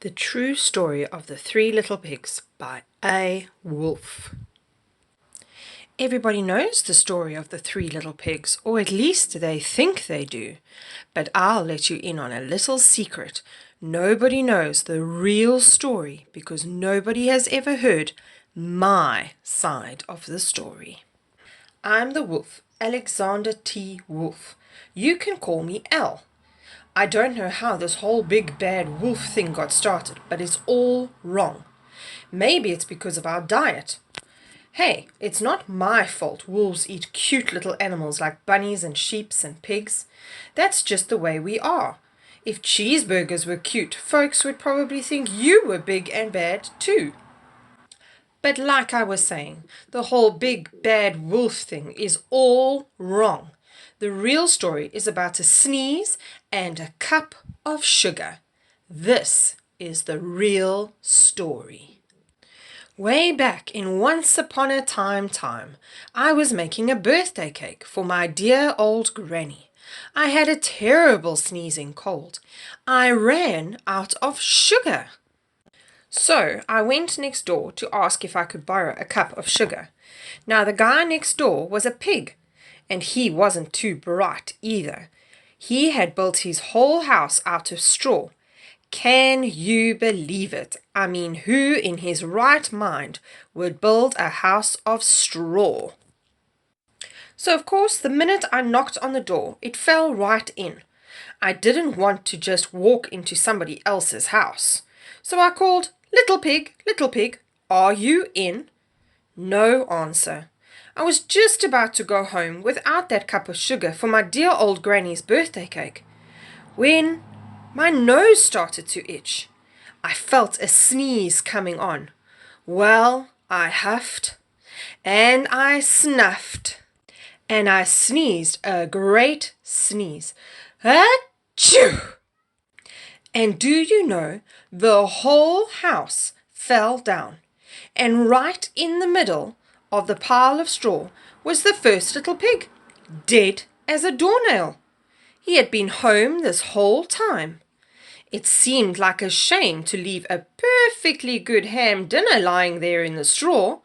The True Story of the Three Little Pigs by A. Wolf. Everybody knows the story of the three little pigs, or at least they think they do. But I'll let you in on a little secret. Nobody knows the real story because nobody has ever heard my side of the story. I'm the wolf, Alexander T. Wolf. You can call me Al. I don't know how this whole big bad wolf thing got started, but it's all wrong. Maybe it's because of our diet. Hey, it's not my fault wolves eat cute little animals like bunnies and sheeps and pigs. That's just the way we are. If cheeseburgers were cute, folks would probably think you were big and bad too. But like I was saying, the whole big bad wolf thing is all wrong. The real story is about a sneeze and a cup of sugar. This is the real story. Way back in Once Upon a Time, I was making a birthday cake for my dear old granny. I had a terrible sneezing cold. I ran out of sugar. So I went next door to ask if I could borrow a cup of sugar. Now the guy next door was a pig, and he wasn't too bright either. He had built his whole house out of straw. Can you believe it? I mean, who in his right mind would build a house of straw? So of course, the minute I knocked on the door, it fell right in. I didn't want to just walk into somebody else's house. So I called, Little pig, are you in? No answer. I was just about to go home without that cup of sugar for my dear old granny's birthday cake, when my nose started to itch. I felt a sneeze coming on. Well, I huffed, and I snuffed, and I sneezed a great sneeze. Achoo! And do you know, the whole house fell down, and right in the middle of the pile of straw was the first little pig, dead as a doornail. He had been home this whole time. It seemed like a shame to leave a perfectly good ham dinner lying there in the straw,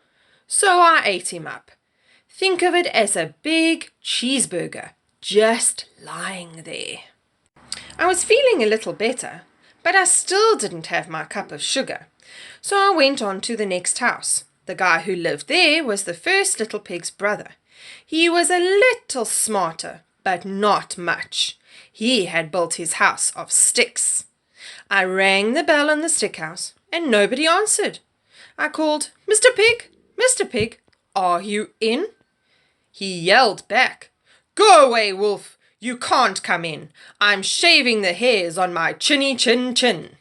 so I ate him up. Think of it as a big cheeseburger just lying there. I was feeling a little better, but I still didn't have my cup of sugar. So I went on to the next house. The guy who lived there was the first little pig's brother. He was a little smarter, but not much. He had built his house of sticks. I rang the bell in the stick house, and nobody answered. I called, Mr. Pig, are you in? He yelled back, Go away, wolf! You can't come in. I'm shaving the hairs on my chinny chin.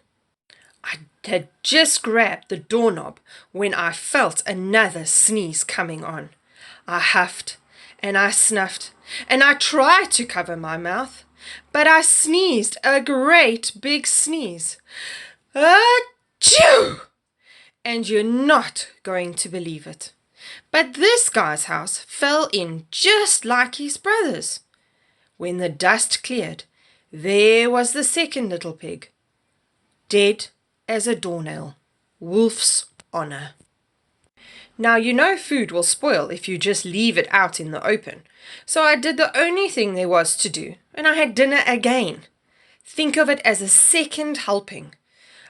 I had just grabbed the doorknob when I felt another sneeze coming on. I huffed, and I snuffed, and I tried to cover my mouth, but I sneezed a great big sneeze. Achoo! And you're not going to believe it, but this guy's house fell in just like his brother's. When the dust cleared, there was the second little pig, dead as a doornail. Wolf's honor. Now you know food will spoil if you just leave it out in the open, so I did the only thing there was to do, and I had dinner again. Think of it as a second helping.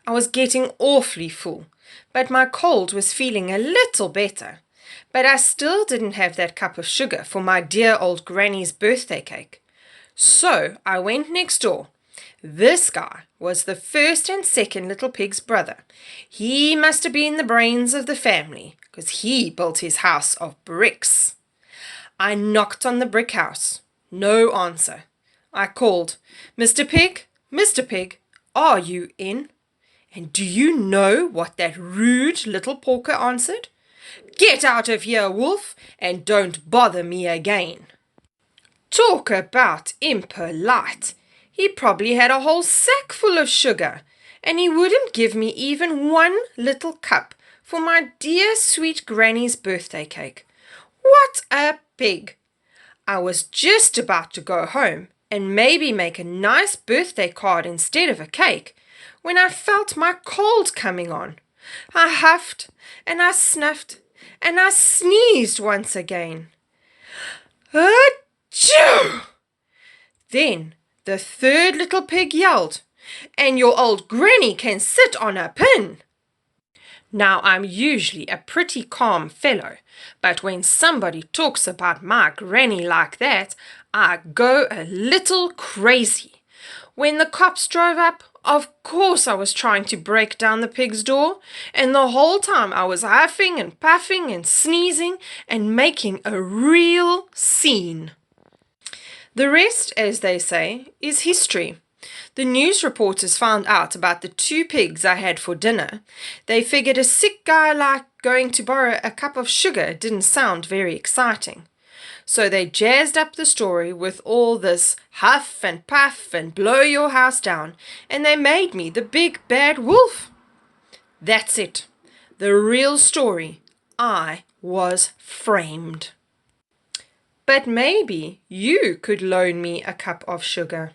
I was getting awfully full, but my cold was feeling a little better. But I still didn't have that cup of sugar for my dear old granny's birthday cake. So I went next door. This guy was the first and second little pig's brother. He must have been the brains of the family, because he built his house of bricks. I knocked on the brick house. No answer. I called, Mr. Pig, are you in? And do you know what that rude little porker answered? Get out of here, wolf, and don't bother me again. Talk about impolite. He probably had a whole sack full of sugar, and he wouldn't give me even one little cup for my dear sweet granny's birthday cake. What a pig! I was just about to go home and maybe make a nice birthday card instead of a cake, when I felt my cold coming on. I huffed and I snuffed and I sneezed once again. Achoo! Then the third little pig yelled, "And your old granny can sit on a pin." Now, I'm usually a pretty calm fellow, but when somebody talks about my granny like that, I go a little crazy. When the cops drove up, of course I was trying to break down the pig's door, and the whole time I was huffing and puffing and sneezing and making a real scene. The rest, as they say, is history. The news reporters found out about the 2 pigs I had for dinner. They figured a sick guy like going to borrow a cup of sugar didn't sound very exciting. So they jazzed up the story with all this huff and puff and blow your house down, and they made me the big bad wolf. That's it. The real story. I was framed. But maybe you could loan me a cup of sugar.